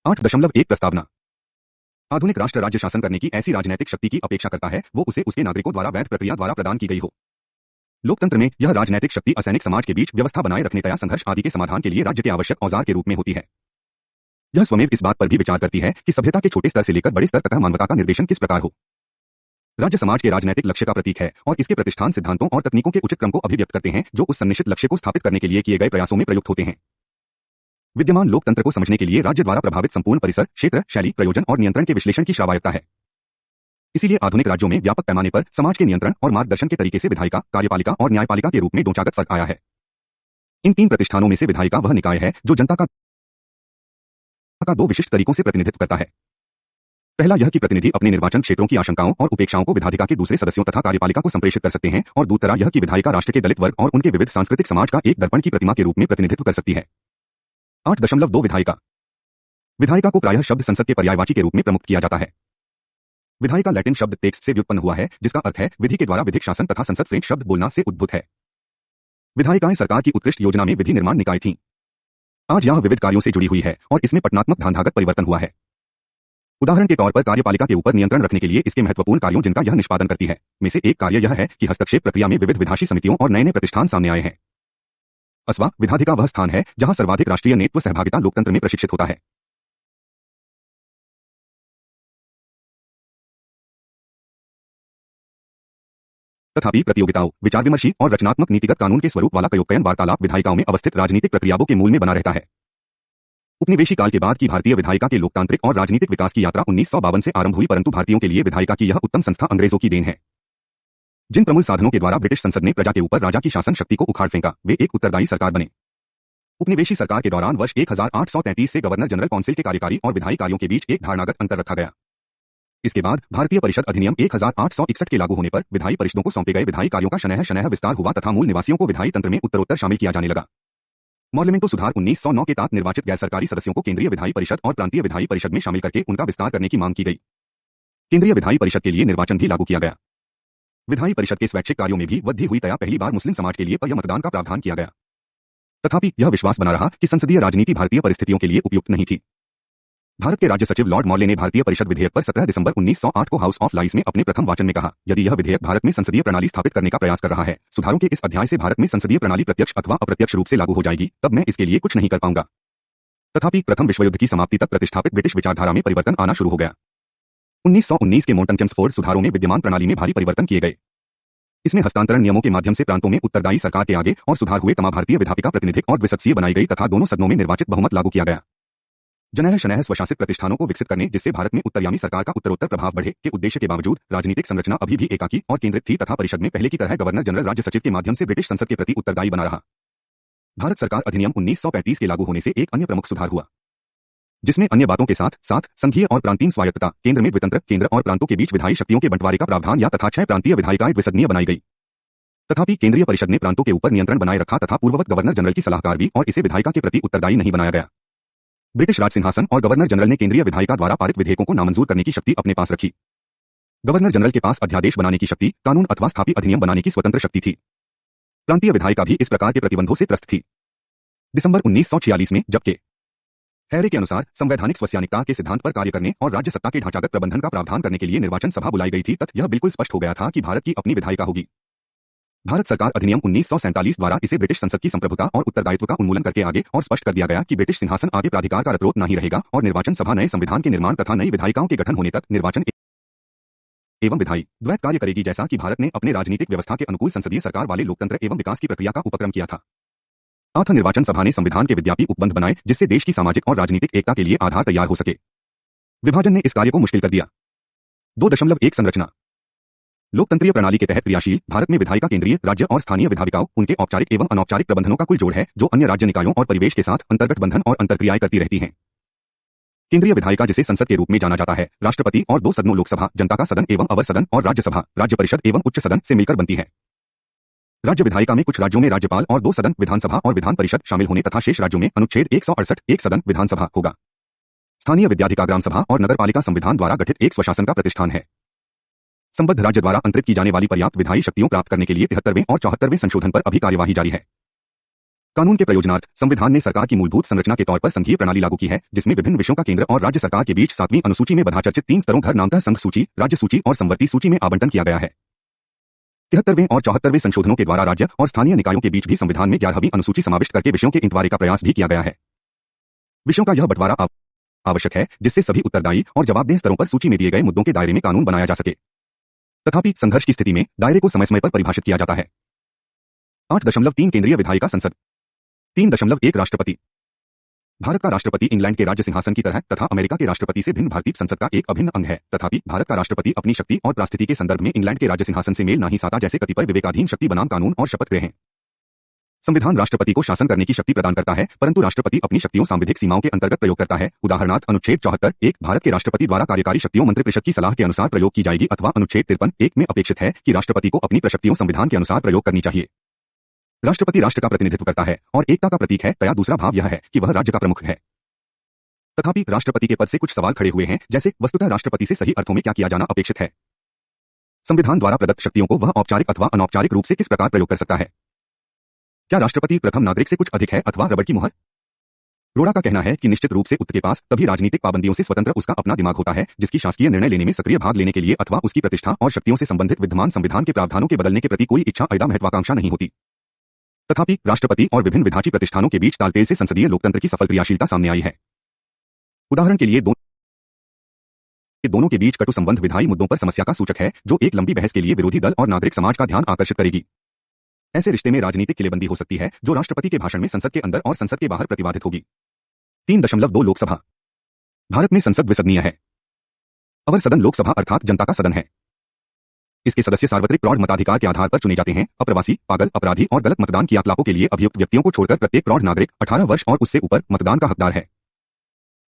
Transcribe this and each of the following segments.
8.1 प्रस्तावना। आधुनिक राष्ट्र राज्य शासन करने की ऐसी राजनैतिक शक्ति की अपेक्षा करता है वो उसे उसके नागरिकों द्वारा वैध प्रक्रिया द्वारा प्रदान की गई हो। लोकतंत्र में यह राजनैतिक शक्ति असैनिक समाज के बीच व्यवस्था बनाए रखने तया संघर्ष आदि के समाधान के लिए राज्य के आवश्यक औजार के रूप में होती है। यह स्वमेव इस बात पर भी विचार करती है कि सभ्यता के छोटे स्तर से लेकर बड़े स्तर तक मानवता का निर्देशन किस प्रकार हो। राज्य समाज के राजनैतिक लक्ष्य का प्रतीक है और इसके प्रतिष्ठान सिद्धांतों और तकनीकों के उचित क्रम को अभिव्यक्त करते हैं जो उस सन्निश्चित लक्ष्य को स्थापित करने के लिए किए गए प्रयासों में प्रयुक्त होते हैं। विद्यमान लोकतंत्र को समझने के लिए राज्य द्वारा प्रभावित संपूर्ण परिसर, क्षेत्र, शैली, प्रयोजन और नियंत्रण के विश्लेषण की श्राव्यता है। इसीलिए आधुनिक राज्यों में व्यापक पैमाने पर समाज के नियंत्रण और मार्गदर्शन के तरीके से विधायिका, कार्यपालिका और न्यायपालिका के रूप में ढांचागत फर्क आया है। इन तीन प्रतिष्ठानों में से विधायिका वह निकाय है जो जनता का दो विशिष्ट तरीकों से प्रतिनिधित्व करता है। पहला यह कि प्रतिनिधि अपने निर्वाचन क्षेत्रों की आशंकाओं और उपेक्षाओं को विधायिका के दूसरे सदस्यों तथा कार्यपालिका को संप्रेषित कर सकते हैं, और दूसरा यह कि विधायिका राष्ट्र के दलित वर्ग और उनके विविध सांस्कृतिक समाज का एक दर्पण की प्रतिमा के रूप में प्रतिनिधित्व कर सकती है। 8.2 विधायिका। विधायिका को प्रायः शब्द संसद के पर्यायवाची के रूप में प्रमुख किया जाता है। विधायिका लैटिन शब्द टेक्स्ट से व्युत्पन्न हुआ है जिसका अर्थ है विधि के द्वारा विधिक शासन तथा संसद फ्रेंच शब्द बोलना से उद्भूत है। विधायिकाएं सरकार की उत्कृष्ट योजना में विधि निर्माण निकाय थीं। आज यह विविध कार्यों से जुड़ी हुई है और इसमें पठनात्मक ढांढागत परिवर्तन हुआ है। उदाहरण के तौर पर कार्यपालिका के ऊपर नियंत्रण रखने के लिए इसके महत्वपूर्ण कार्यों जिनका यह निष्पादन करती है में से एक कार्य यह है कि हस्तक्षेप प्रक्रिया में विविध विधायी समितियों और नए नए प्रतिष्ठान सामने आए हैं। अस्वा विधाधिका वह स्थान है जहां सर्वाधिक राष्ट्रीय नेतृत्व सहभागिता लोकतंत्र में प्रशिक्षित होता है। तथापि प्रतियोगिताओं, विचार विमर्शी और रचनात्मक नीतिगत कानून के स्वरूप वाला कयोक्कयन वार्तालाप विधायिकाओं में अवस्थित राजनीतिक प्रक्रियाओं के मूल में बना रहता है। उपनिवेशी काल के बाद की भारतीय विधायिका के लोकतांत्रिक और राजनीतिक विकास की यात्रा 1952 से आरंभ हुई, परंतु भारतीयों के लिए विधायिका की यह उत्तम संस्था अंग्रेजों की देन है। जिन प्रमूल साधनों के द्वारा ब्रिटिश संसद ने प्रजा के ऊपर राजा की शासन शक्ति को उखाड़ फेंका वे एक उत्तरदायी सरकार बने। उपनिवेशी सरकार के दौरान वर्ष 1833 से गवर्नर जनरल काउंसिल के कार्यकारी और विधायी कार्यों के बीच एक धारणागत अंतर रखा गया। इसके बाद भारतीय परिषद अधिनियम 1861 के लागू होने पर विधायी परिषदों को सौंपे गए विधायी कार्यों का शनैः शनैः विस्तार हुआ तथा मूल निवासियों को विधायी तंत्र में उत्तरोत्तर शामिल किया जाने लगा। मॉर्लेमेंटो सुधार 1909 के तहत निर्वाचित गैर सरकारी सदस्यों को केंद्रीय विधायी परिषद और प्रांतीय विधायी परिषद में शामिल करके उनका विस्तार करने की मांग की गई। केंद्रीय विधायी परिषद के लिए निर्वाचन भी लागू किया गया। विधायी परिषद के स्वैच्छिक कार्यों में भी वृद्धि हुई तया पहली बार मुस्लिम समाज के लिए पय मतदान का प्रावधान किया गया। तथापि यह विश्वास बना रहा कि संसदीय राजनीति भारतीय परिस्थितियों के लिए उपयुक्त नहीं थी। भारत के राज्य सचिव लॉर्ड मॉर्ले ने भारतीय परिषद विधेयक पर 17 दिसंबर 1908 को हाउस ऑफ लॉर्ड्स में अपने प्रथम वाचन में कहा, यदि यह विधेयक भारत में संसदीय प्रणाली स्थापित करने का प्रयास कर रहा है, सुधारों के इस अध्याय से भारत में संसदीय प्रणाली प्रत्यक्ष अथवा अप्रत्यक्ष रूप से लागू हो जाएगी, तब मैं इसके लिए कुछ नहीं कर पाऊंगा। तथापि प्रथम विश्व युद्ध की समाप्ति तक प्रतिष्ठापित ब्रिटिश विचारधारा में परिवर्तन आना शुरू हो गया। 1919 के मोंटन-चेम्सफोर्ड सुधारों में विद्यमान प्रणाली में भारी परिवर्तन किए गए। इसमें हस्तांतरण नियमों के माध्यम से प्रांतों में उत्तरदायी सरकार के आगे और सुधार हुए तमा भारतीय विधापिका प्रतिनिधिक और द्विसदस्यीय बनाई गई तथा दोनों सदनों में निर्वाचित बहुमत लागू किया गया। जनैः शनैः स्वशासित प्रतिष्ठानों को विकसित करने जिससे भारत में उत्तरयामी सरकार का उत्तरोत्तर प्रभाव बढ़े के उद्देश्य के बावजूद राजनीतिक संरचना अभी भी एकाकी और केंद्रित थी तथा परिषद में पहले की तरह गवर्नर जनरल राज्य सचिव के माध्यम से ब्रिटिश संसद के प्रति उत्तरदायी बना रहा। भारत सरकार अधिनियम 1935 के लागू होने से एक अन्य प्रमुख सुधार हुआ जिसमें अन्य बातों के साथ साथ संघीय और प्रांतीय स्वायत्तता, केंद्र में द्वितंत्र, केंद्र और प्रांतों के बीच विधायी शक्तियों के बंटवारे का प्रावधान या तथा 6 प्रांतीय विधायिकाएं द्विसदनीय बनाई गई। तथापि केंद्रीय परिषद ने प्रांतों के ऊपर नियंत्रण बनाए रखा तथा पूर्ववत गवर्नर जनरल की सलाहकार भी और इसे विधायिका के प्रति उत्तरदायी नहीं बनाया गया। ब्रिटिश राज सिंहासन और गवर्नर जनरल ने केंद्रीय विधायिका द्वारा पारित विधेयकों को नामंजूर करने की शक्ति अपने पास रखी। गवर्नर जनरल के पास अध्यादेश बनाने की शक्ति, कानून अथवा स्थापित अधिनियम बनाने की स्वतंत्र शक्ति थी। प्रांतीय विधायिका भी इस प्रकार के प्रतिबंधों से त्रस्त थी। दिसंबर 1946 में जबकि हैरे के अनुसार संवैधानिक स्वसैनिकता के सिद्धांत पर कार्य करने और राज्य सत्ता के ढांचागत प्रबंधन का प्रावधान करने के लिए निर्वाचन सभा बुलाई गई थी, तब यह बिल्कुल स्पष्ट हो गया था कि भारत की अपनी विधायिका होगी। भारत सरकार अधिनियम 1947 द्वारा इसे ब्रिटिश संसद की संप्रभुता और उत्तरदायित्व का उन्मूलन करके आगे और स्पष्ट कर दिया गया कि ब्रिटिश सिंहासन आगे प्राधिकार का रतरोत नहीं रहेगा और निर्वाचन सभा नए संविधान के निर्माण तथा नई विधायिकाओं के गठन होने तक निर्वाचन एवं विधायी द्वैत कार्य करेगी, जैसा कि भारत ने अपने राजनीतिक व्यवस्था के अनुकूल संसदीय सरकार वाले लोकतंत्र एवं विकास की प्रक्रिया का उपक्रम किया था। आठ निर्वाचन सभा ने संविधान के विद्यापी उपबंध बनाए जिससे देश की सामाजिक और राजनीतिक एकता के लिए आधार तैयार हो सके। विभाजन ने इस कार्य को मुश्किल कर दिया। 2.1 संरचना। लोकतंत्रीय प्रणाली के तहत क्रियाशील भारत में विधायिका केंद्रीय, राज्य और स्थानीय विधायिकाओं उनके औपचारिक एवं अनौपचारिक प्रबंधनों का कुल जोड़ है जो अन्य राज्य निकायों और परिवेश के साथ अंतर्गठबंधन और अंतरक्रियाएं करती रहती हैं। केंद्रीय विधायिका जिसे संसद के रूप में जाना जाता है, राष्ट्रपति और 2 सदनों लोकसभा, जनता का सदन एवं अवर सदन और राज्यसभा, राज्य परिषद एवं उच्च सदन से मिलकर बनती है। राज्य विधायिका में कुछ राज्यों में राज्यपाल और 2 सदन विधानसभा और विधान परिषद शामिल होने तथा शेष राज्यों में अनुच्छेद 168 एक सदन विधानसभा होगा। स्थानीय विद्याधिकार ग्राम सभा और नगरपालिका संविधान द्वारा गठित एक स्वशासन का प्रतिष्ठान है। संबद्ध राज्य द्वारा अंतरित की जाने वाली पर्याप्त विधायी शक्तियों प्राप्त करने के लिए 73वें और 74वें संशोधन पर अभी कार्यवाही जारी है। कानून के प्रयोजनार्थ संविधान ने सरकार की मूलभूत संरचना के तौर पर संघीय प्रणाली लागू की है, जिसमें विभिन्न विषयों का केंद्र और राज्य सरकार के बीच 7वीं अनुसूची में बधाचर्चित 3 स्तरों घर नामतः संघ सूची, राज्य सूची और संवर्ती सूची में आवंटन किया गया है। 73वें और 74वें संशोधनों के द्वारा राज्य और स्थानीय निकायों के बीच भी संविधान में 11वीं अनुसूची समाविष्ट करके विषयों के इंटवारे का प्रयास भी किया गया है। विषयों का यह बंटवारा आवश्यक है जिससे सभी उत्तरदायी और जवाबदेह स्तरों पर सूची में दिए गए मुद्दों के दायरे में कानून बनाया जा सके। तथापि संघर्ष की स्थिति में दायरे को समय समय पर परिभाषित किया जाता है। 8.3 केंद्रीय विधायिका संसद, 3.1 राष्ट्रपति। भारत का राष्ट्रपति इंग्लैंड के राज्य सिंहासन की तरह तथा अमेरिका के राष्ट्रपति से भिन्न भारतीय संसद का एक अभिन्न अंग है। तथापि भारत का राष्ट्रपति अपनी शक्ति और परिस्थिति के संदर्भ में इंग्लैंड के राज्य सिंहासन से मेल नहीं खाता, जैसे कतिपय विवेकाधीन शक्ति बनाम कानून और शपथ ग्रहण। संविधान राष्ट्रपति को शासन करने की शक्ति प्रदान करता है, परंतु राष्ट्रपति अपनी शक्तियों सांविधिक सीमाओं के अंतर्गत प्रयोग करता है। उदाहरणार्थ अनुच्छेद 74(1) भारत के राष्ट्रपति द्वारा कार्यकारी शक्तियों मंत्रिपरिषद की सलाह के अनुसार प्रयोग की जाएगी, अथवा अनुच्छेद 53(1) में अपेक्षित है कि राष्ट्रपति को अपनी शक्तियों संविधान के अनुसार प्रयोग करनी चाहिए। राष्ट्रपति राष्ट्र का प्रतिनिधित्व करता है और एकता का प्रतीक है, तया दूसरा भाव यह है कि वह राज्य का प्रमुख है। तथापि राष्ट्रपति के पद से कुछ सवाल खड़े हुए हैं, जैसे वस्तुतः राष्ट्रपति से सही अर्थों में क्या किया जाना अपेक्षित है। संविधान द्वारा प्रदत्त शक्तियों को वह औपचारिक अथवा अनौपचारिक रूप से किस प्रकार प्रयोग कर सकता है। क्या राष्ट्रपति प्रथम नागरिक से कुछ अधिक है अथवा रबड़ की मुहर। रोड़ा का कहना है कि निश्चित रूप से उत्तर के पास तभी राजनीतिक पाबंदियों से स्वतंत्र उसका अपना दिमाग होता है, जिसकी शासकीय निर्णय लेने में सक्रिय भाग लेने के लिए अथवा उसकी प्रतिष्ठा और शक्तियों से संबंधित विद्यमान संविधान के प्रावधानों के बदलने के प्रति कोई इच्छा अथवा महत्वाकांक्षा नहीं होती। तथापि राष्ट्रपति और विभिन्न विधायी प्रतिष्ठानों के बीच तालमेल से संसदीय लोकतंत्र की सफल क्रियाशीलता सामने आई है। उदाहरण के लिए दोनों के बीच कटु संबंध विधायी मुद्दों पर समस्या का सूचक है, जो एक लंबी बहस के लिए विरोधी दल और नागरिक समाज का ध्यान आकर्षित करेगी। ऐसे रिश्ते में राजनीतिक किलेबंदी हो सकती है, जो राष्ट्रपति के भाषण में संसद के अंदर और संसद के बाहर प्रतिवादित होगी। 3.2 लोकसभा। भारत में संसद द्विसदनीय है। अवर सदन लोकसभा अर्थात जनता का सदन है। इसके सदस्य सार्वत्रिक प्रौढ़ मताधिकार के आधार पर चुने जाते हैं। अप्रवासी, पागल, अपराधी और गलत मतदान क्रियाकलापों के लिए अभियुक्त व्यक्तियों को छोड़कर प्रत्येक प्रौढ़ नागरिक 18 वर्ष और उससे ऊपर मतदान का हकदार है।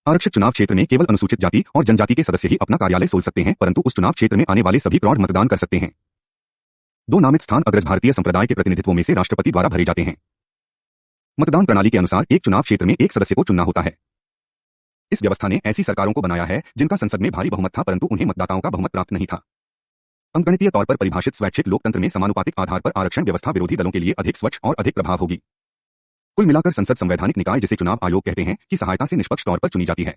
आरक्षित चुनाव क्षेत्र में केवल अनुसूचित जाति और जनजाति के सदस्य ही अपना कार्यालय खोल सकते हैं, परंतु उस चुनाव क्षेत्र में आने वाले सभी प्रौढ़ मतदान कर सकते हैं। 2 नामित स्थान अग्रज भारतीय संप्रदाय के प्रतिनिधित्व में से राष्ट्रपति द्वारा भरे जाते हैं। मतदान प्रणाली के अनुसार एक चुनाव क्षेत्र में एक सदस्य को चुनना होता है। इस व्यवस्था ने ऐसी सरकारों को बनाया है जिनका संसद में भारी बहुमत था, परंतु उन्हें मतदाताओं का बहुमत प्राप्त नहीं था। अंकगणितीय तौर पर परिभाषित स्वैच्छिक लोकतंत्र में समानुपातिक आधार पर आरक्षण व्यवस्था विरोधी दलों के लिए अधिक स्वच्छ और अधिक प्रभाव होगी। कुल मिलाकर संसद संवैधानिक निकाय, जिसे चुनाव आयोग कहते हैं, की सहायता से निष्पक्ष तौर पर चुनी जाती है।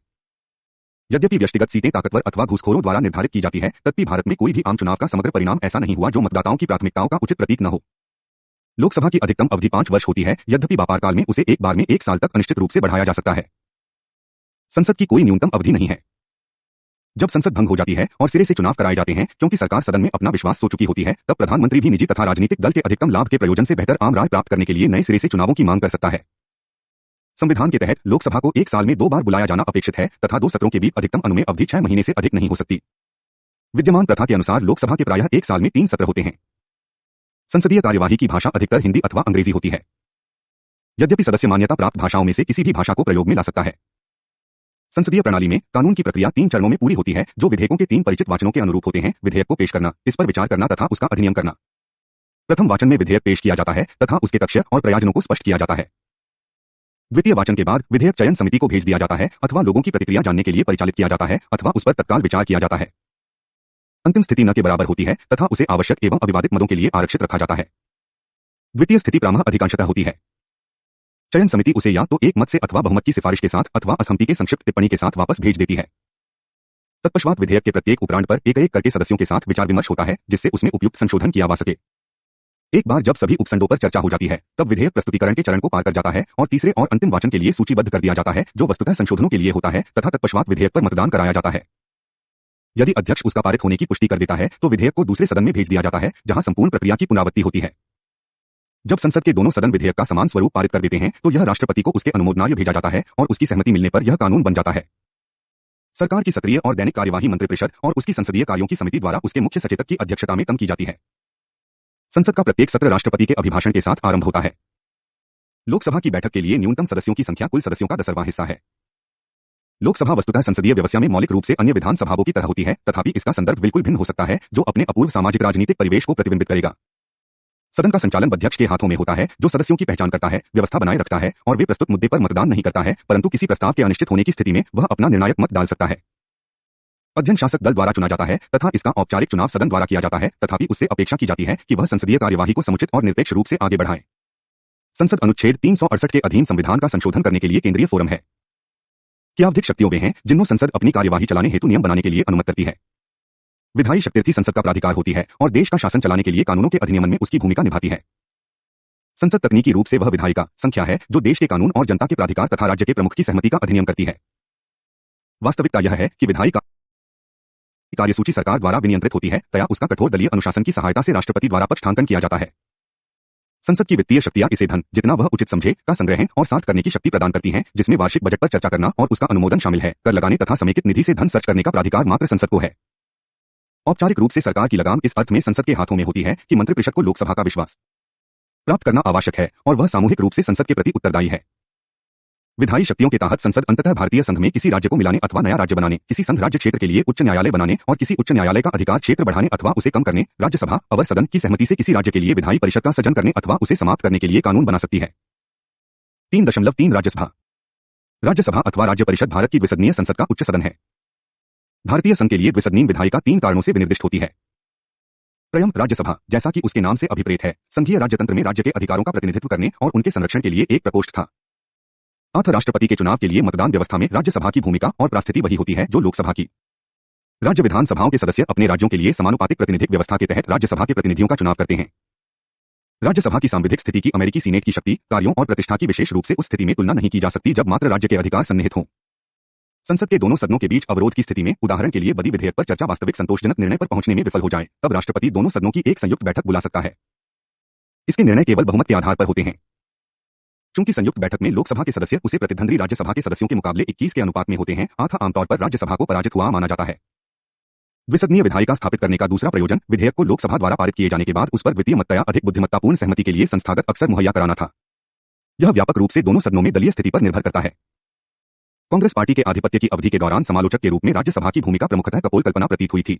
यद्यपि व्यक्तिगत सीटें ताकतवर अथवा घूसखोरों द्वारा निर्धारित की जाती है, तथापि भारत में कोई भी आम चुनाव का समग्र परिणाम ऐसा नहीं हुआ जो मतदाताओं की प्राथमिकताओं का उचित प्रतीक न हो। लोकसभा की अधिकतम अवधि 5 वर्ष होती है, यद्यपि व्यापारकाल में उसे एक बार में 1 साल तक अनिश्चित रूप से बढ़ाया जा सकता है। संसद की कोई न्यूनतम अवधि नहीं है। जब संसद भंग हो जाती है और सिरे से चुनाव कराए जाते हैं, क्योंकि सरकार सदन में अपना विश्वास सो चुकी होती है, तब प्रधानमंत्री भी निजी तथा राजनीतिक दल के अधिकतम लाभ के प्रयोजन से बेहतर आम राय प्राप्त करने के लिए नए सिरे से चुनावों की मांग कर सकता है। संविधान के तहत लोकसभा को 1 साल में 2 बार बुलाया जाना अपेक्षित है तथा 2 सत्रों के बीच अधिकतम अनुमेय अवधि 6 महीने से अधिक नहीं हो सकती। विद्यमान प्रथा के अनुसार लोकसभा के प्रायः 1 साल में 3 सत्र होते हैं। संसदीय कार्यवाही की भाषा अधिकतर हिंदी अथवा अंग्रेजी होती है, यद्यपि सदस्य मान्यता प्राप्त भाषाओं में से किसी भी भाषा को प्रयोग में ला सकता है। संसदीय प्रणाली में कानून की प्रक्रिया 3 चरणों में पूरी होती है, जो विधेयकों के 3 परिचित वाचनों के अनुरूप होते हैं। विधेयक को पेश करना, इस पर विचार करना तथा उसका अधिनियम करना। प्रथम वाचन में विधेयक पेश किया जाता है तथा उसके तथ्य और प्रयोजनों को स्पष्ट किया जाता है। द्वितीय वाचन के बाद विधेयक चयन समिति को भेज दिया जाता है अथवा लोगों की प्रतिक्रिया जानने के लिए परिचालित किया जाता है अथवा उस पर तत्काल विचार किया जाता है। अंतिम स्थिति न के बराबर होती है तथा उसे आवश्यक एवं अविवादित मदों के लिए आरक्षित रखा जाता है। द्वितीय स्थिति प्रायः अधिकांशतः होती है। चयन समिति उसे या तो एक मत से अथवा बहुमत की सिफारिश के साथ अथवा असहमति के संक्षिप्त टिप्पणी के साथ वापस भेज देती है। तत्पश्चात विधेयक के प्रत्येक उपरांड पर एक-एक करके सदस्यों के साथ विचार विमर्श होता है, जिससे उसमें उपयुक्त संशोधन किया जा सके। एक बार जब सभी उपसंडों पर चर्चा हो जाती है, तब विधेयक प्रस्तुतिकरण के चरण को पार कर जाता है और तीसरे और अंतिम वाचन के लिए सूचीबद्ध कर दिया जाता है, जो वस्तुतः संशोधनों के लिए होता है तथा तत्पश्चात विधेयक पर मतदान कराया जाता है। यदि अध्यक्ष उसका पारित होने की पुष्टि कर देता है, तो विधेयक को दूसरे सदन में भेज दिया जाता है, जहां संपूर्ण प्रक्रिया की पुनरावृत्ति होती है। जब संसद के दोनों सदन विधेयक का समान स्वरूप पारित कर देते हैं, तो यह राष्ट्रपति को उसके अनुमोदनार्थ भेजा जाता है और उसकी सहमति मिलने पर यह कानून बन जाता है। सरकार की सक्रिय और दैनिक कार्यवाही मंत्रिपरिषद और उसकी संसदीय कार्यों की समिति द्वारा उसके मुख्य सचेतक की अध्यक्षता में तय की जाती है। संसद का प्रत्येक सत्र राष्ट्रपति के अभिभाषण के साथ आरंभ होता है। लोकसभा की बैठक के लिए न्यूनतम सदस्यों की संख्या कुल सदस्यों का 10वां हिस्सा है। लोकसभा वस्तुतः संसदीय व्यवस्था में मौलिक रूप से अन्य विधानसभाओं की तरह होती है, तथापि इसका संदर्भ बिल्कुल भिन्न हो सकता है, जो अपने अपूर्व सामाजिक राजनीतिक परिवेश को प्रतिबिंबित करेगा। सदन का संचालन अध्यक्ष के हाथों में होता है, जो सदस्यों की पहचान करता है, व्यवस्था बनाए रखता है और वे प्रस्तुत मुद्दे पर मतदान नहीं करता है, परंतु किसी प्रस्ताव के अनिश्चित होने की स्थिति में वह अपना निर्णायक मत डाल सकता है। अध्ययन शासक दल द्वारा चुना जाता है तथा इसका औपचारिक चुनाव सदन द्वारा किया जाता है, तथापि उससे अपेक्षा की जाती है कि वह संसदीय कार्यवाही को समुचित और निरपेक्ष रूप से आगे बढ़ाए। संसद अनुच्छेद 368 के अधीन संविधान का संशोधन करने के लिए केंद्रीय फोरम है। क्या आवधिक शक्तियों में है जिन्हें संसद अपनी कार्यवाही चलाने हेतु नियम बनाने के लिए अनुमति करती है। विधायी शक्ति संसद का प्राधिकार होती है और देश का शासन चलाने के लिए कानूनों के अधिनियमन में उसकी भूमिका निभाती है। संसद तकनीकी रूप से वह विधायिका संख्या है जो देश के कानून और जनता के प्राधिकार तथा राज्य के प्रमुख की सहमति का अधिनियम करती है। वास्तविकता यह है कि विधायी कार्यसूची सरकार द्वारा विनियंत्रित होती है, तया उसका कठोर दलीय अनुशासन की सहायता से राष्ट्रपति द्वारा पक्षांकन किया जाता है। संसद की वित्तीय शक्तियां इसे धन जितना वह उचित समझे का संग्रहण और साठ करने की शक्ति प्रदान करती हैं, जिसमें वार्षिक बजट पर चर्चा करना और उसका अनुमोदन शामिल है। कर लगाने तथा समेकित निधि से धन खर्च करने का प्राधिकार मात्र संसद को है। औपचारिक रूप से सरकार की लगाम इस अर्थ में संसद के हाथों में होती है कि मंत्रिपरिषद को लोकसभा का विश्वास प्राप्त करना आवश्यक है और वह सामूहिक रूप से संसद के प्रति उत्तरदायी है। विधायी शक्तियों के तहत संसद अंततः भारतीय संघ में किसी राज्य को मिलाने अथवा नया राज्य बनाने, किसी संघ राज्य क्षेत्र के लिए उच्च न्यायालय बनाने और किसी उच्च न्यायालय का अधिकार क्षेत्र बढ़ाने अथवा उसे कम करने, राज्यसभा अवर सदन की सहमति से किसी राज्य के लिए विधायी परिषद का सृजन करने अथवा उसे समाप्त करने के लिए कानून बना सकती है। 3.3 राज्यसभा अथवा राज्य परिषद भारत की द्विसदनीय संसद का उच्च सदन है। भारतीय संघ के लिए द्विसदनीय विधायिका 3 कारणों से विनिर्दिष्ट होती है। प्रयम राज्यसभा, जैसा कि उसके नाम से अभिप्रेत है, संघीय राज्यतंत्र में राज्य के अधिकारों का प्रतिनिधित्व करने और उनके संरक्षण के लिए एक प्रकोष्ठ था। अतः राष्ट्रपति के चुनाव के लिए मतदान व्यवस्था में राज्यसभा की भूमिका और परिस्थिति वही होती है जो लोकसभा की। राज्य विधानसभाओं के सदस्य अपने राज्यों के लिए समानुपातिक प्रतिनिधित्व व्यवस्था के तहत राज्यसभा के प्रतिनिधियों का चुनाव करते हैं। राज्यसभा की सांविधिक स्थिति की अमेरिकी सीनेट की शक्ति, कार्यों और प्रतिष्ठा की विशेष रूप से उस स्थिति में तुलना नहीं की जा सकती जब मात्र राज्य के अधिकार सन्निहित हों। संसद के दोनों सदनों के बीच अवरोध की स्थिति में, उदाहरण के लिए बदी विधेयक पर चर्चा वास्तविक संतोषजनक निर्णय पर पहुंचने में विफल हो जाए, तब राष्ट्रपति दोनों सदनों की एक संयुक्त बैठक बुला सकता है। इसके निर्णय केवल बहुमत के आधार पर होते हैं। चूंकि संयुक्त बैठक में लोकसभा के सदस्य उसे प्रतिद्वंदी राज्यसभा के सदस्यों के मुकाबले 21 के अनुपात में होते हैं, अतः आमतौर पर राज्यसभा को पराजित हुआ माना जाता है। द्विसदनीय विधायिका स्थापित करने का दूसरा प्रयोजन विधेयक को लोकसभा द्वारा पारित किए जाने के बाद उस पर द्वितीय मतया अधिक बुद्धिमत्तापूर्ण सहमति के लिए संस्थागत अक्सर मुहैया कराना था। यह व्यापक रूप से दोनों सदनों में दलीय स्थिति पर निर्भर करता है। कांग्रेस पार्टी के आधिपत्य की अवधि के दौरान समालोचक के रूप में राज्यसभा की भूमिका प्रमुखतः कपोल कल्पना प्रतीत हुई थी।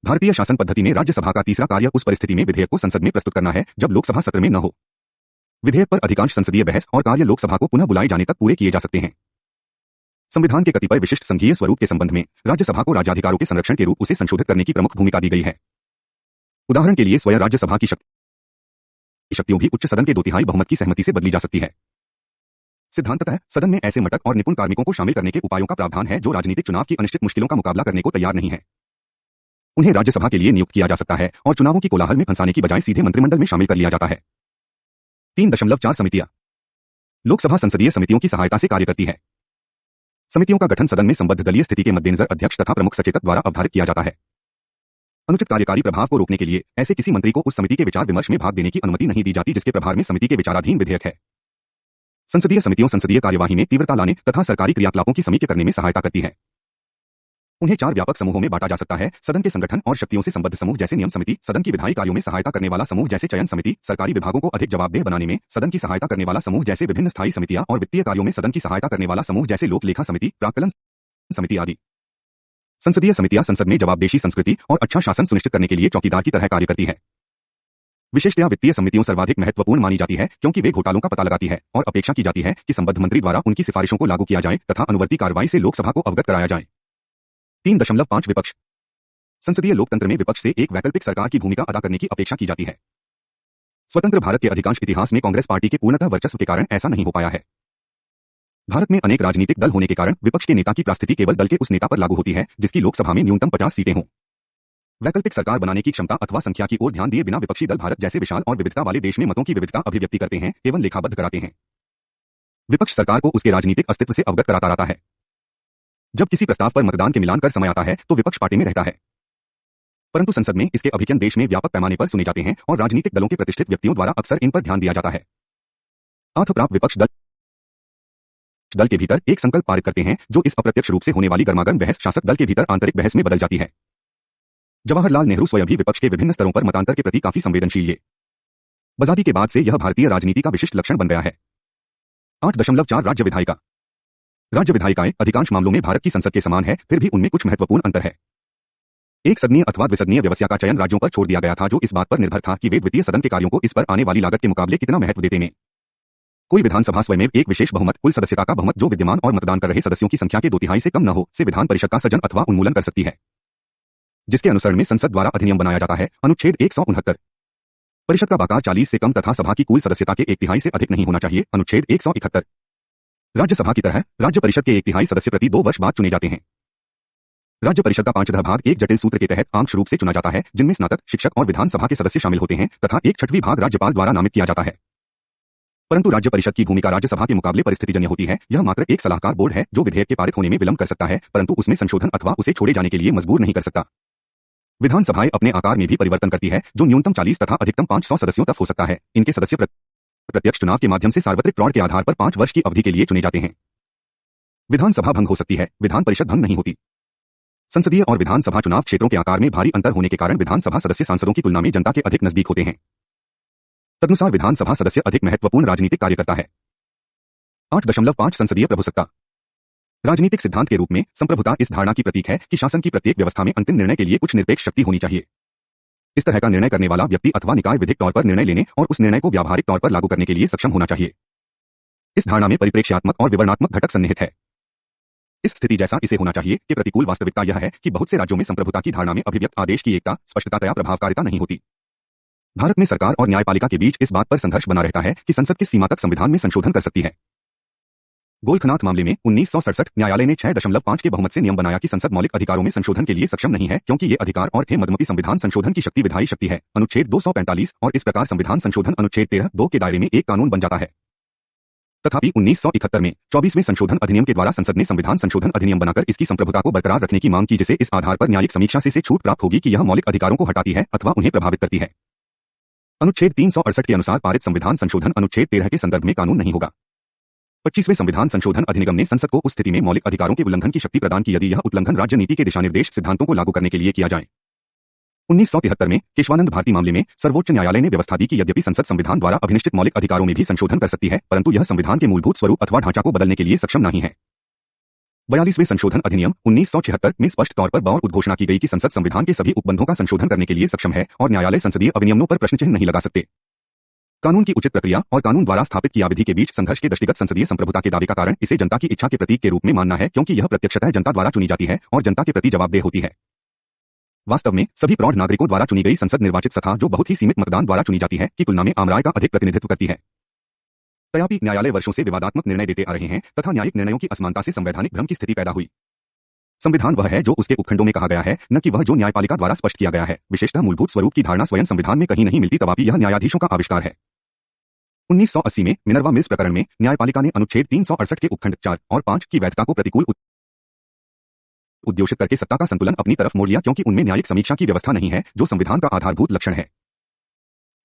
भारतीय शासन पद्धति में राज्यसभा का तीसरा कार्य उस परिस्थिति में विधेयक को संसद में प्रस्तुत करना है जब लोकसभा सत्र में न हो। विधेयक पर अधिकांश संसदीय बहस और कार्य लोकसभा को पुनः बुलाए जाने तक पूरे किए जा सकते हैं। संविधान के कतिपय विशिष्ट संघीय स्वरूप के संबंध में राज्यसभा को राज्याधिकारों के संरक्षण के रूप उसे संशोधित करने की प्रमुख भूमिका दी गई है। उदाहरण के लिए स्वयं राज्यसभा की शक्तियों भी उच्च सदन के 2/3 बहुमत की सहमति से बदली जा सकती है। सिद्धांततः सदन में ऐसे मटक और निपुण कार्मिकों को शामिल करने के उपायों का प्रावधान है जो राजनीतिक चुनाव की अनिश्चित मुश्किलों का मुकाबला करने को तैयार नहीं है। उन्हें राज्यसभा के लिए नियुक्त किया जा सकता है और चुनावों की कोलाहल में फंसाने की बजाय सीधे मंत्रिमंडल में शामिल कर लिया जाता है। 3.4 समितियां लोकसभा संसदीय समितियों की सहायता से कार्य करती है। समितियों का गठन सदन में संबद्ध दलीय स्थिति के मद्देनजर अध्यक्ष तथा प्रमुख सचेतक द्वारा अवधारित किया जाता है। अनुचित कार्यकारी प्रभाव को रोकने के लिए ऐसे किसी मंत्री को उस समिति के विचार विमर्श में भाग देने की अनुमति नहीं दी जाती जिसके प्रभार में समिति के विचाराधीन विधेयक है। संसदीय समितियों संसदीय कार्यवाही में तीव्रता लाने तथा सरकारी क्रियाकलापों की समीक्षा करने में सहायता करती है। उन्हें 4 व्यापक समूहों में बांटा जा सकता है: सदन के संगठन और शक्तियों से संबद्ध समूह जैसे नियम समिति, सदन की विधायी कार्यों में सहायता करने वाला समूह जैसे चयन समिति, सरकारी विभागों को अधिक जवाबदेह बनाने में सदन की सहायता करने वाला समूह जैसे विभिन्न स्थायी समितियां और वित्तीय कार्यों में सदन की सहायता करने वाला समूह जैसे लोक लेखा समिति, प्राक्कलन समिति आदि। संसदीय समितियां संसद में जवाबदेही संस्कृति और अच्छा शासन सुनिश्चित करने के लिए चौकीदार की तरह कार्य करती है। विशेषतया वित्तीय समितियों सर्वाधिक महत्वपूर्ण मानी जाती है क्योंकि वे घोटालों का पता लगाती है और अपेक्षा की जाती है कि संबद्ध मंत्री द्वारा उनकी सिफारिशों को लागू किया जाए तथा अनुवर्ती कार्रवाई से लोकसभा को अवगत कराया जाए। 3.5 विपक्ष संसदीय लोकतंत्र में विपक्ष से एक वैकल्पिक सरकार की भूमिका अदा करने की अपेक्षा की जाती है। स्वतंत्र भारत के अधिकांश इतिहास में कांग्रेस पार्टी के पूर्णतः वर्चस्व के कारण ऐसा नहीं हो पाया है। भारत में अनेक राजनीतिक दल होने के कारण विपक्ष के नेता की परिस्थिति केवल दल के उस नेता पर लागू होती है जिसकी लोकसभा में न्यूनतम 50 सीटें हों। वैकल्पिक सरकार बनाने की क्षमता अथवा संख्या की ओर ध्यान दिए बिना विपक्षी दल भारत जैसे विशाल और विविधता वाले देश में मतों की विविधता अभिव्यक्ति करते हैं एवं लेखाबद्ध कराते हैं। विपक्ष सरकार को उसके राजनीतिक अस्तित्व से अवगत कराता रहता है। जब किसी प्रस्ताव पर मतदान के मिलान कर समय आता है तो विपक्ष पार्टी में रहता है, परंतु संसद में इसके अभिज्ञान देश में व्यापक पैमाने पर सुने जाते हैं और राजनीतिक दलों के प्रतिष्ठित व्यक्तियों द्वारा अक्सर इन पर ध्यान दिया जाता है। अर्थ प्राप्त विपक्ष दल के भीतर एक संकल्प पारित करते हैं जो इस अप्रत्यक्ष रूप से होने वाली गर्मागर्म बहस शासक दल के भीतर आंतरिक बहस में बदल जाती है। जवाहरलाल नेहरू स्वयं भी विपक्ष के विभिन्न स्तरों पर मतांतर के प्रति काफी संवेदनशील है। आजादी के बाद से यह भारतीय राजनीति का विशिष्ट लक्षण बन गया है। 8.4 राज्य विधायिका राज्य विधायिकाएं अधिकांश मामलों में भारत की संसद के समान है, फिर भी उनमें कुछ महत्वपूर्ण अंतर है। एक सदनीय अथवा द्विसदनीय व्यवस्था का चयन राज्यों पर छोड़ दिया गया था जो इस बात पर निर्भर था कि वे द्वितीय सदन के कार्यों को इस पर आने वाली लागत के मुकाबले कितना महत्व देते हैं। कोई विधानसभा स्वयं एक विशेष बहुमत, कुल सदस्यता का बहुमत जो विद्यमान और मतदान कर रहे सदस्यों की संख्या के 2/3 से कम न हो, से विधान परिषद का सृजन अथवा उन्मूलन कर सकती है, जिसके अनुसरण में संसद द्वारा अधिनियम बनाया जाता है। अनुच्छेद 169 परिषद का बाकायदा 40 से कम तथा सभा की कुल सदस्यता के 1/3 से अधिक नहीं होना चाहिए। अनुच्छेद 171। राज्यसभा की तरह राज्य परिषद के 1/3 सदस्य प्रति 2 वर्ष बाद चुने जाते हैं। राज्य परिषद का 5वां भाग एक जटिल सूत्र के तहत आंशिक रूप से चुना जाता है, जिनमें स्नातक, शिक्षक और विधानसभा के सदस्य शामिल होते हैं, तथा 1/6 भाग राज्यपाल द्वारा नामित किया जाता है। परंतु राज्य परिषद की भूमिका राज्यसभा के मुकाबले परिस्थितिजन्य होती है। यह मात्र एक सलाहकार बोर्ड है जो विधेयक के पारित होने में विलंब कर सकता है, परंतु उसमें संशोधन अथवा उसे छोड़े जाने के लिए मजबूर नहीं कर सकता। विधानसभाएं अपने आकार में भी परिवर्तन करती है, जो न्यूनतम 40 तथा अधिकतम 500 सदस्यों तक हो सकता है। इनके सदस्य प्रत्यक्ष चुनाव के माध्यम से सार्वत्रिक प्रौढ़ के आधार पर 5 वर्ष की अवधि के लिए चुने जाते हैं। विधानसभा भंग हो सकती है, विधान परिषद भंग नहीं होती। संसदीय और विधानसभा चुनाव क्षेत्रों के आकार में भारी अंतर होने के कारण विधानसभा सदस्य सांसदों की तुलना में जनता के अधिक नजदीक होते हैं। तदनुसार विधानसभा सदस्य अधिक महत्वपूर्ण राजनीतिक कार्य करता है। 8.5 संसदीय प्रभुसत्ता। राजनीतिक सिद्धांत के रूप में संप्रभुता इस धारणा की प्रतीक है कि शासन की प्रत्येक व्यवस्था में अंतिम निर्णय के लिए कुछ निरपेक्ष शक्ति होनी चाहिए। इस तरह का निर्णय करने वाला व्यक्ति अथवा निकाय विधिक तौर पर निर्णय लेने और उस निर्णय को व्यावहारिक तौर पर लागू करने के लिए सक्षम होना चाहिए। इस धारणा में परिप्रेक्ष्यात्मक और विवरणात्मक घटक सन्निहित है। इस स्थिति जैसा इसे होना चाहिए कि प्रतिकूल वास्तविकता यह है कि बहुत से राज्यों में संप्रभुता की धारणा में अभिव्यक्त आदेश की एकता, स्पष्टता या प्रभावकारिता नहीं होती। भारत में सरकार और न्यायपालिका के बीच इस बात पर संघर्ष बना रहता है कि संसद किस सीमा तक संविधान में संशोधन कर सकती है। गोरखनाथ मामले में 1967 न्यायालय ने 6.5 के बहुमत से नियम बनाया कि संसद मौलिक अधिकारों में संशोधन के लिए सक्षम नहीं है, क्योंकि ये अधिकार और थे मदमती संविधान संशोधन की शक्ति विधायी शक्ति है, अनुच्छेद 245, और इस प्रकार संविधान संशोधन अनुच्छेद 13(2) के दायरे में एक कानून बन जाता है। तथापि 1971 में 24वें संशोधन अधिनियम के द्वारा संसद ने संविधान संशोधन अधिनियम बनाकर इसकी संप्रभुता को बरकरार रखने की मांग की, जिसे इस आधार पर न्यायिक समीक्षा से छूट प्राप्त होगी कि यह मौलिक अधिकारों को हटाती है अथवा उन्हें प्रभावित करती है। अनुच्छेद 368 के अनुसार पारित संविधान संशोधन अनुच्छेद 13 के संदर्भ में कानून नहीं होगा। 25वें संविधान संशोधन अधिनियम ने संसद को उस स्थिति में मौलिक अधिकारों के उल्लंघन की शक्ति प्रदान की यदि यह उल्लंघन राज्य नीति के दिशानिर्देश सिद्धांतों को लागू करने के लिए किया जाए। 1973 में केशवानंद भारती मामले में सर्वोच्च न्यायालय ने व्यवस्था दी कि यद्यपि संसद संविधान द्वारा अभिनिश्चित मौलिक अधिकारों में भी संशोधन कर सकती है, परंतु यह संविधान के मूलभूत स्वरूप अथवा ढांचा को बदलने के लिए सक्षम नहीं है। 42वें संशोधन अधिनियम 1976 में स्पष्ट तौर पर बौर उद्घोषणा की गई कि संसद संविधान के सभी उपबंधों का संशोधन करने के लिए सक्षम है और न्यायालय संसदीय अभिनियमों पर प्रश्न चिन्ह नहीं लगा सकते। कानून की उचित प्रक्रिया और कानून द्वारा स्थापित किया विधि के बीच संघर्ष के दृष्टिगत संसदीय संप्रभुता के दावे का कारण इसे जनता की इच्छा के प्रतीक के रूप में मानना है, क्योंकि यह प्रत्यक्षतः जनता द्वारा चुनी जाती है और जनता के प्रति जवाबदेह होती है। वास्तव में सभी प्रौढ़ नागरिकों द्वारा चुनी गई संसद निर्वाचित सत्ता, जो बहुत ही सीमित मतदान द्वारा चुनी जाती है, की तुलना में आम राय का अधिक प्रतिनिधित्व करती है। तथापि न्यायालय वर्षों से विवादात्मक निर्णय देते आ रहे हैं तथा न्यायिक निर्णयों की असमानता से संवैधानिक भ्रम की स्थिति पैदा हुई। संविधान वह है जो उसके उपखंडों में कहा गया है, न कि वह जो न्यायपालिका द्वारा स्पष्ट किया गया है। विशेषतः मूलभूत स्वरूप की धारणा स्वयं संविधान में कहीं नहीं मिलती, तथापि यह न्यायाधीशों का आविष्कार है। 1980 में मिनर्वा मिल्स प्रकरण में न्यायपालिका ने अनुच्छेद 368 के उपखंड 4 और 5 की वैधता को प्रतिकूल उद्घोषित करके सत्ता का संतुलन अपनी तरफ मोड़ लिया, क्योंकि उनमें न्यायिक समीक्षा की व्यवस्था नहीं है, जो संविधान का आधारभूत लक्षण है।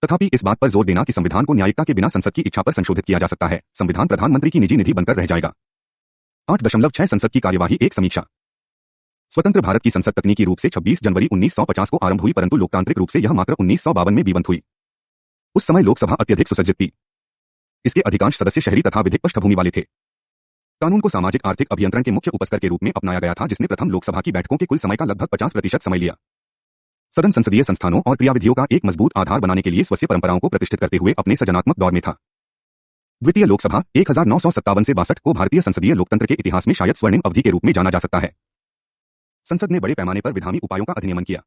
तथापि इस बात पर जोर देना कि संविधान को न्यायिकता के बिना संसद की इच्छा पर संशोधित किया जा सकता है, संविधान प्रधानमंत्री की निजी निधि बनकर रह जाएगा। 8.6 संसद की कार्यवाही एक समीक्षा। स्वतंत्र भारत की संसद तकनीकी रूप से 26 जनवरी 1950 को आरंभ हुई, परंतु लोकतांत्रिक रूप से यह मात्र 1952 में बीबंद हुई। उस समय लोकसभा अत्यधिक सुसज्जित थी। इसके अधिकांश सदस्य शहरी तथा विधिक पृष्ठभूमि वाले थे। कानून को सामाजिक आर्थिक अभियंत्रण के मुख्य उपस्कर के रूप में अपनाया गया था, जिसने प्रथम लोकसभा की बैठकों के कुल समय का लगभग 50% समय लिया। सदन संसदीय संस्थानों और क्रियाविधियों का एक मजबूत आधार बनाने के लिए स्वस्य परंपराओं को प्रतिष्ठित करते हुए अपने सृजनात्मक दौर में था। द्वितीय लोकसभा 1957 से 62 को भारतीय संसदीय लोकतंत्र के इतिहास में शायद स्वर्णिम अवधि के रूप में जाना जा सकता है। संसद ने बड़े पैमाने पर विधायी उपायों का अधिनियमन किया।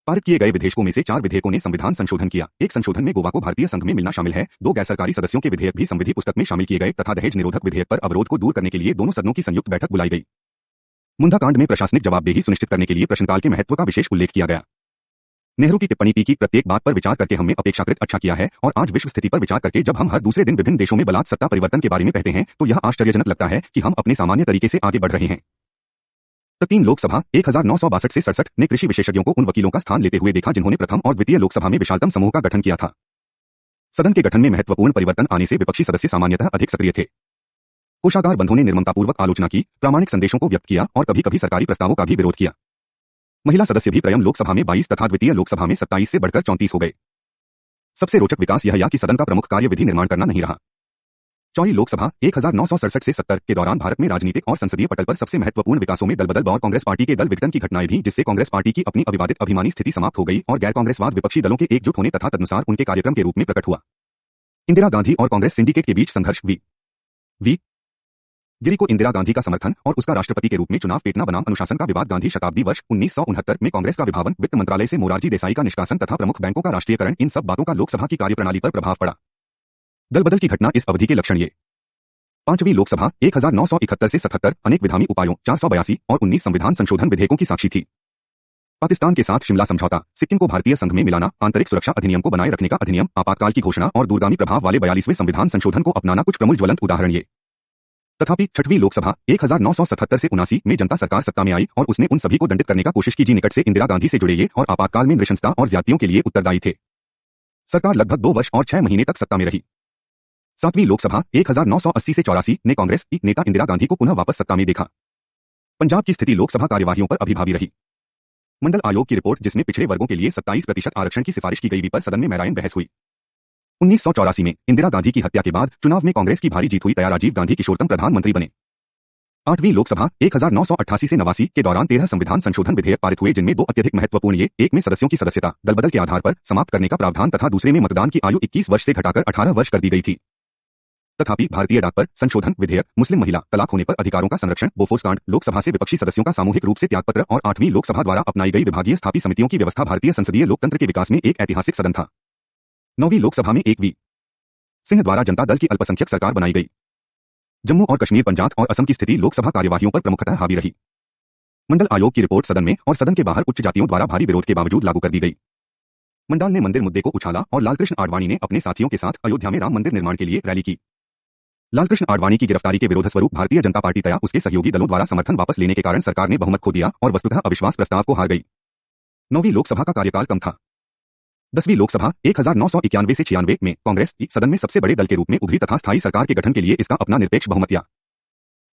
पारित किए गए विधेयकों में से 4 विधेयकों ने संविधान संशोधन किया। एक संशोधन में गोवा को भारतीय संघ में मिलना शामिल है। 2 गैर सरकारी सदस्यों के विधेयक भी संविधि पुस्तक में शामिल किए गए तथा दहेज निरोधक विधेयक पर अवरोध को दूर करने के लिए दोनों सदनों की संयुक्त बैठक बुलाई गई। मुंडा कांड में प्रशासनिक जवाबदेही सुनिश्चित करने के लिए प्रश्नकाल के महत्व का विशेष उल्लेख किया गया। नेहरू की टिप्पणी की प्रत्येक बात पर विचार करके हमने अपेक्षाकृत अच्छा किया है, और आज विश्व स्थिति पर विचार करके जब हम हर दूसरे दिन विभिन्न देशों में बलात् सत्ता परिवर्तन के बारे में कहते हैं, तो यह आश्चर्यजनक लगता है कि हम अपने सामान्य तरीके से आगे बढ़ रहे हैं। 3 लोकसभा 1962 से 67 ने कृषि विशेषज्ञों को उन वकीलों का स्थान लेते हुए देखा जिन्होंने प्रथम और द्वितीय लोकसभा में विशालतम समूह का गठन किया था। सदन के गठन में महत्वपूर्ण परिवर्तन आने से विपक्षी सदस्य सामान्यतः अधिक सक्रिय थे। कोषागार बंधुओं ने निर्ममतापूर्वक आलोचना की, प्रामाणिक संदेशों को व्यक्त किया और कभी-कभी सरकारी प्रस्तावों का भी विरोध किया। महिला सदस्य भी प्रथम लोकसभा में 22 तथा द्वितीय लोकसभा में 27 से बढ़कर 34 हो गए। सबसे रोचक विकास यह या कि सदन का प्रमुख कार्य विधि निर्माण करना नहीं रहा। चौथी लोकसभा 1967 से 70 के दौरान भारत में राजनीतिक और संसदीय पटल पर सबसे महत्वपूर्ण विकासों में दल बदल और कांग्रेस पार्टी के दल विघटन की घटनाएं भी, जिससे कांग्रेस पार्टी की अपनी अविवादित अभिमानी स्थिति समाप्त हो गई और गैर कांग्रेसवाद विपक्षी दलों के एकजुट होने तथा तदनुसार उनके कार्यक्रम के रूप में प्रकट हुआ। इंदिरा गांधी और कांग्रेस सिंडिकेट के बीच संघर्ष वी गिरी को इंदिरा गांधी का समर्थन और उसका राष्ट्रपति के रूप में चुनाव पेटना बनाम अनुशासन का विवाद गांधी शताब्दी वर्ष 1969 में कांग्रेस का विभाजन वित्त मंत्रालय से मोरारजी देसाई का निष्कासन तथा प्रमुख बैंकों का राष्ट्रीयकरण इन सब बातों का लोकसभा की कार्यप्रणाली पर प्रभाव पड़ा। दल बदल की घटना इस अवधि के लक्षण ये। पांचवी लोकसभा 1971 से 77 अनेक विधायी उपायों 482 और 19 संविधान संशोधन विधेयकों की साक्षी थी। पाकिस्तान के साथ शिमला समझौता, सिक्किम को भारतीय संघ में मिलाना, आंतरिक सुरक्षा अधिनियम को बनाए रखने का अधिनियम, आपातकाल की घोषणा और दूरगामी प्रभाव वाले 42वें संविधान संशोधन को अपनाना कुछ प्रमुख ज्वलंत उदाहरण ये। तथापि छठवीं लोकसभा 1977 से 79 में जनता सरकार सत्ता में आई और उसने उन सभी को दंडित करने का कोशिश की जी निकट से इंदिरा गांधी से जुड़े ये और आपातकाल में नृशंसता और ज्यादतियों के लिए उत्तरदायी थे। सरकार लगभग 2 वर्ष और 6 महीने तक सत्ता में रही। सातवीं लोकसभा 1980 से 84 ने कांग्रेस की नेता इंदिरा गांधी को पुनः वापस सत्ता में देखा। पंजाब की स्थिति लोकसभा कार्यवाहियों पर अभिभावी रही। मंडल आयोग की रिपोर्ट जिसमें पिछड़े वर्गों के लिए 27% आरक्षण की सिफारिश की गई पर सदन में मैरायन बहस हुई। 1984 में इंदिरा गांधी की हत्या के बाद चुनाव में कांग्रेस की भारी जीत हुई तया राजीव गांधी किशोरतम प्रधानमंत्री बने। आठवीं लोकसभा 1988 से 89 के दौरान 13 संविधान संशोधन विधेयक पारित हुए जिनमें 2 अत्यधिक महत्वपूर्ण ये, एक में सदस्यों की सदस्यता दलबदल के आधार पर समाप्त करने का प्रावधान तथा दूसरे में मतदान की आयु 21 वर्ष से घटाकर 18 वर्ष कर दी गई थी। तथापि भारतीय डाक पर संशोधन विधेयक, मुस्लिम महिला तलाक होने पर अधिकारों का संरक्षण, बोफोर्स कांड, लोकसभा से विपक्षी सदस्यों का सामूहिक रूप से त्यागपत्र और 8वीं लोकसभा द्वारा अपनाई गई विभागीय स्थापी समितियों की व्यवस्था भारतीय संसदीय लोकतंत्र के विकास में एक ऐतिहासिक सदन था। 9वीं लोकसभा में एक वी सिंह द्वारा जनता दल की अल्पसंख्यक सरकार बनाई गई। जम्मू और कश्मीर, पंजाब और असम की स्थिति लोकसभा कार्यवाहियों पर प्रमुखतः हावी रही। मंडल आयोग की रिपोर्ट सदन में और सदन के बाहर उच्च जातियों द्वारा भारी विरोध के बावजूद लागू कर दी गई। मंडाल ने मंदिर मुद्दे को उछाला और लालकृष्ण आडवाणी ने अपने साथियों के साथ अयोध्या में राम मंदिर निर्माण के लिए रैली की। लालकृष्ण आडवाणी की गिरफ्तारी के विरोध स्वरूप भारतीय जनता पार्टी तया उसके सहयोगी दलों द्वारा समर्थन वापस लेने के कारण सरकार ने बहुमत खो दिया और वस्तुतः अविश्वास प्रस्ताव को हार गई। 9वीं लोकसभा का कार्यकाल कम था। 10वीं लोकसभा 1991 से 96 में कांग्रेस की सदन में सबसे बड़े दल के रूप में उभरी तथा स्थायी सरकार के गठन के लिए इसका अपना निरपेक्ष बहुमत या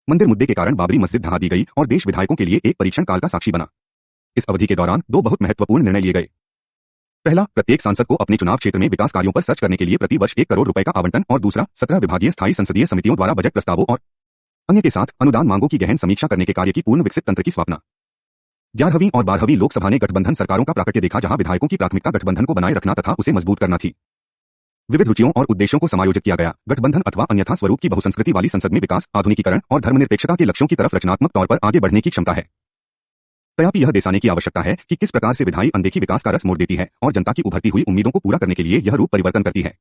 मंदिर मुद्दे के कारण बाबरी मस्जिद ढहा दी गई और देश विधायकों के लिए एक परीक्षण काल का साक्षी बना। इस अवधि के दौरान 2 बहुत महत्वपूर्ण निर्णय लिए गए। पहला, प्रत्येक सांसद को अपने चुनाव क्षेत्र में विकास कार्यों पर सर्च करने के लिए प्रति वर्ष 1 करोड़ रुपए का आवंटन और दूसरा, 17 विभागीय स्थायी संसदीय समितियों द्वारा बजट प्रस्तावों और अन्य के साथ अनुदान मांगों की गहन समीक्षा करने के कार्य की पूर्ण विकसित तंत्र की स्थापना। 11वीं और 12वीं लोकसभा ने गठबंधन सरकारों का प्राकट्य देखा जहां विधायकों की प्राथमिकता गठबंधन को बनाए रखना तथा उसे मजबूत करना थी। विविध रुचियों और उद्देश्यों को समायोजित किया गया। गठबंधन अथवा अन्यथा स्वरूप की बहुसंस्कृति वाली संसद में विकास, आधुनिकीकरण और धर्मनिरपेक्षता के लक्ष्यों की तरफ रचनात्मक तौर पर आगे बढ़ने की क्षमता है। तथापि यह देसाने की आवश्यकता है कि किस प्रकार से विधायी अनदेखी विकास का रस मोड़ देती है और जनता की उभरती हुई उम्मीदों को पूरा करने के लिए यह रूप परिवर्तन करती है।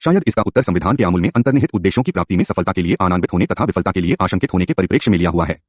शायद इसका उत्तर संविधान के आमूल में अंतर्निहित उद्देश्यों की प्राप्ति में सफलता के लिए आनंदित होने तथा विफलता के लिए आशंकित होने के परिप्रेक्ष्य में लिया हुआ है।